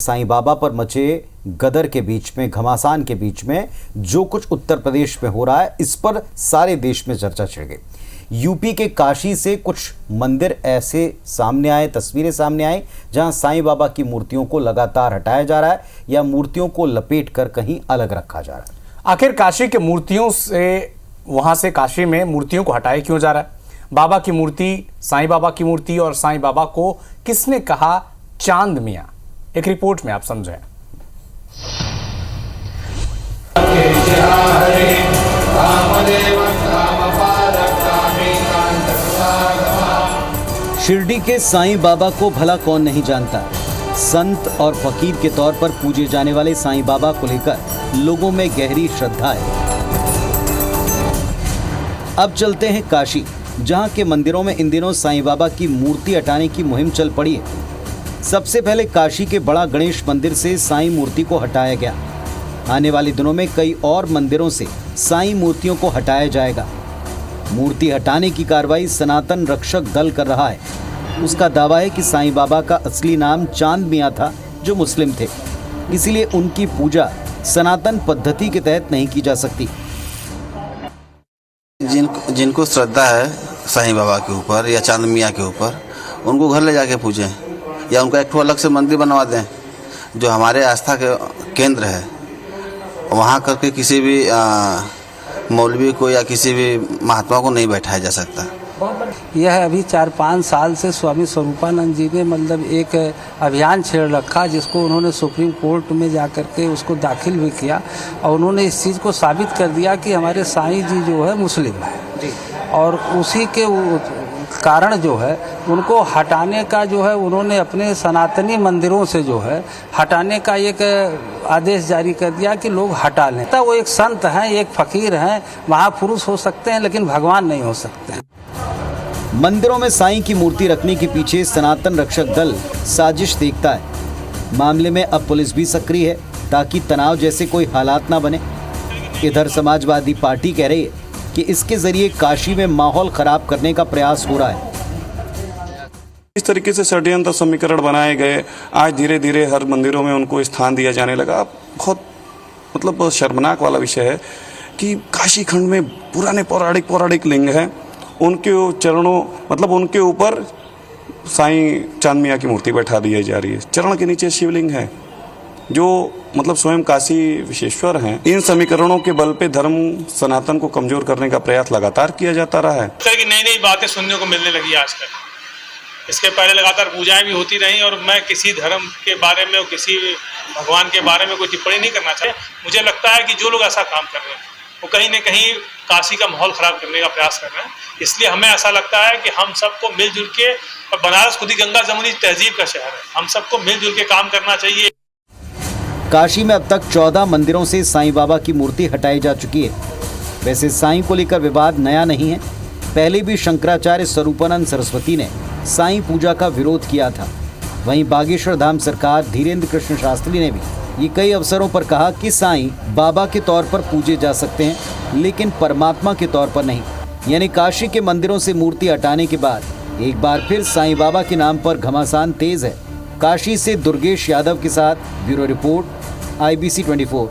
साईं बाबा पर मचे गदर के बीच में, घमासान के बीच में जो कुछ उत्तर प्रदेश में हो रहा है, इस पर सारे देश में चर्चा छिड़ गई। यूपी के काशी से कुछ मंदिर ऐसे सामने आए, तस्वीरें सामने आई, जहां साईं बाबा की मूर्तियों को लगातार हटाया जा रहा है या मूर्तियों को लपेट कर कहीं अलग रखा जा रहा है। आखिर काशी के मूर्तियों से, वहां से काशी में मूर्तियों को हटाया क्यों जा रहा है? बाबा की मूर्ति, साईं बाबा की मूर्ति और साईं बाबा को किसने कहा चांद मियां? एक रिपोर्ट में आप समझें। शिरडी के साईं बाबा को भला कौन नहीं जानता। संत और फकीर के तौर पर पूजे जाने वाले साईं बाबा को लेकर लोगों में गहरी श्रद्धा है। अब चलते हैं काशी, जहां के मंदिरों में इन दिनों साईं बाबा की मूर्ति हटाने की मुहिम चल पड़ी है। सबसे पहले काशी के बड़ा गणेश मंदिर से साईं मूर्ति को हटाया गया। आने वाले दिनों में कई और मंदिरों से साईं मूर्तियों को हटाया जाएगा। मूर्ति हटाने की कार्रवाई सनातन रक्षक दल कर रहा है। उसका दावा है कि साईं बाबा का असली नाम चांद मियां था, जो मुस्लिम थे, इसीलिए उनकी पूजा सनातन पद्धति के तहत नहीं की जा सकती। जिनको श्रद्धा है साईं बाबा के ऊपर या चांद मियां के ऊपर, उनको घर ले जाके पूजें या उनका एक अलग से मंदिर बनवा दें जो हमारे आस्था के केंद्र है। वहाँ करके किसी भी मौलवी को या किसी भी महात्मा को नहीं बैठाया जा सकता। यह अभी 4-5 साल से स्वामी स्वरूपानंद जी ने मतलब एक अभियान छेड़ रखा, जिसको उन्होंने सुप्रीम कोर्ट में जाकर के उसको दाखिल भी किया और उन्होंने इस चीज़ को साबित कर दिया कि हमारे साईं जी जो है मुस्लिम है और उसी के कारण जो है उनको हटाने का जो है उन्होंने अपने सनातनी मंदिरों से जो है हटाने का एक आदेश जारी कर दिया कि लोग हटा लें। तो वो एक संत हैं, एक फकीर हैं, महापुरुष हो सकते हैं लेकिन भगवान नहीं हो सकते हैं। मंदिरों में साईं की मूर्ति रखने के पीछे सनातन रक्षक दल साजिश देखता है। मामले में अब पुलिस भी सक्रिय है ताकि तनाव जैसे कोई हालात ना बने। इधर समाजवादी पार्टी कह रही है कि इसके जरिए काशी में माहौल खराब करने का प्रयास हो रहा है। इस तरीके से षड्यंत्र समीकरण बनाए गए, आज धीरे धीरे हर मंदिरों में उनको स्थान दिया जाने लगा। बहुत मतलब शर्मनाक वाला विषय है कि काशी खंड में पुराने पौराणिक लिंग हैं, उनके चरणों मतलब उनके ऊपर साईं चांद मियां की मूर्ति बैठा दी जा रही है। चरण के नीचे शिवलिंग है जो मतलब स्वयं काशी विश्वेश्वर हैं। इन समीकरणों के बल पे धर्म सनातन को कमजोर करने का प्रयास लगातार किया जाता रहा है। नई बातें सुनने को मिलने लगी आजकल। इसके पहले लगातार पूजाएं भी होती रही और मैं किसी धर्म के बारे में और किसी भगवान के बारे में कोई टिप्पणी नहीं करना चाहिए। मुझे लगता है कि जो लोग ऐसा काम कर रहे हैं वो कहीं न कहीं काशी का माहौल खराब करने का प्रयास कर रहे हैं। इसलिए हमें ऐसा लगता है कि हम सबको मिलजुल के, और बनारस खुद ही गंगा जमुनी तहजीब का शहर है, हम सबको मिलजुल के काम करना चाहिए। काशी में अब तक 14 मंदिरों से साईं बाबा की मूर्ति हटाई जा चुकी है। वैसे साईं को लेकर विवाद नया नहीं है। पहले भी शंकराचार्य स्वरूपानंद सरस्वती ने साईं पूजा का विरोध किया था। वहीं बागेश्वर धाम सरकार धीरेन्द्र कृष्ण शास्त्री ने भी ये कई अवसरों पर कहा कि साईं बाबा के तौर पर पूजे जा सकते हैं, लेकिन परमात्मा के तौर पर नहीं। यानी काशी के मंदिरों से मूर्ति हटाने के बाद एक बार फिर साईं बाबा के नाम पर घमासान तेज है। काशी से दुर्गेश यादव के साथ ब्यूरो रिपोर्ट, IBC 24।